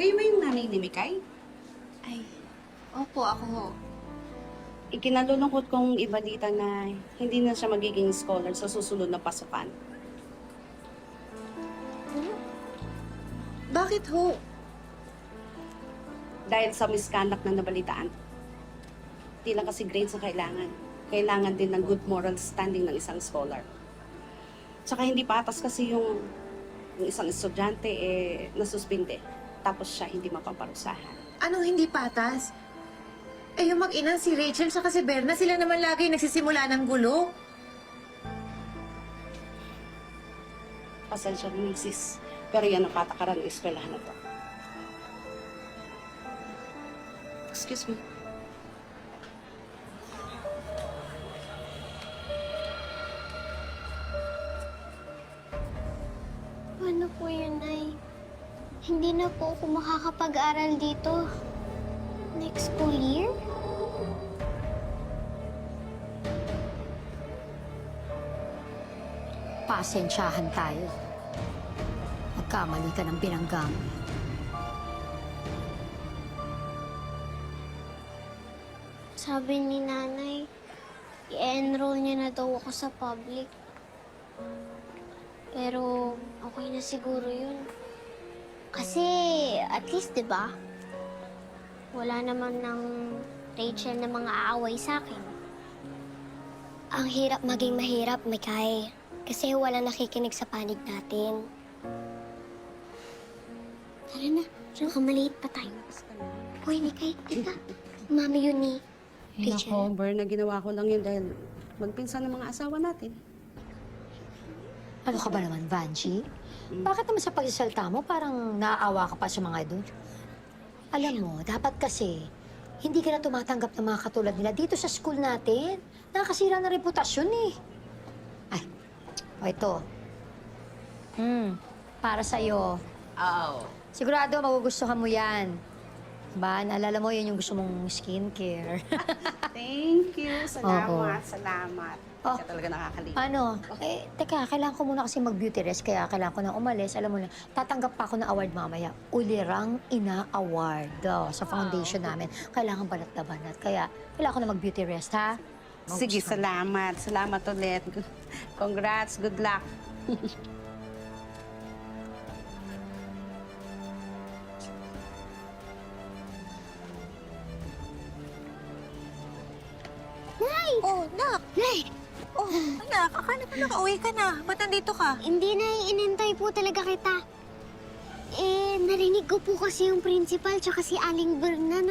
Kayo ba yung nanay ni Mikay? Ay, opo, ako ho. Ikinalulungkot kong ibalita na hindi na siya magiging scholar sa susunod na pasukan. Bakit ho? Dahil sa misconduct na nabalitaan. Di lang kasi grades ang kailangan. Kailangan din ng good moral standing ng isang scholar. Tsaka hindi patas kasi yung isang estudyante nasuspinde. Tapos siya hindi mapaparusahan. Anong hindi patas? Eh, yung mag-ina, si Rachel sa si Berna, sila naman lagi nagsisimula ng gulo. Pasensya na, sis. Pero yan ang patakaran ng eskwelahan na to. Excuse me. Ano po yun, Nay? Hindi na po ako makakapag-aral dito. Next school year? Pasensyahan tayo. Nagkamali ka ng binangga mo. Sabi ni Nanay, i-enroll niya na daw ako sa public. Pero okay na siguro yun. Kasi at least, di ba? Wala naman ng Rachel na mga aaway sa akin. Ang hirap maging mahirap, Mikay. Kasi walang nakikinig sa panig natin. Tara na, baka maliit pa tayo. Hoy, Mikay, teka. Mami yun ni Rachel. Nako, Berna, ginawa ko lang yun dahil magpinsan ng mga asawa natin. Ano ka ba naman, Vanji? Bakit naman sa pagsasalta mo parang naaawa ka pa sa mga doon? Alam mo, dapat kasi hindi ka na tumatanggap ng mga katulad nila dito sa school natin. Nakakasira ng reputasyon eh. Ay, o ito. Para sa'yo. Oh. Sigurado magugustuhan mo yan. Ba, naalala mo yun yung gusto mong skincare. Thank you. Salamat, Oo. salamat. Oh. Kaya talaga nakakalimutan. Ano? Eh, teka, kailangan ko muna kasi mag-beauty rest, kaya kailangan ko na umalis. Alam mo na, tatanggap pa ako ng award mamaya. Ulirang Ina Award sa foundation namin. Kailangan banat na banat. Kaya kailangan ko na mag-beauty rest, ha? Sige, salamat. Salamat ulit. Congrats. Good luck. Oh, nak! Nay! Oh, anak, akala ko nakauwi ka na. Ba't nandito ka? Hindi na, inintay po talaga kita. Eh, narinig ko po kasi yung principal tsaka si Aling Berna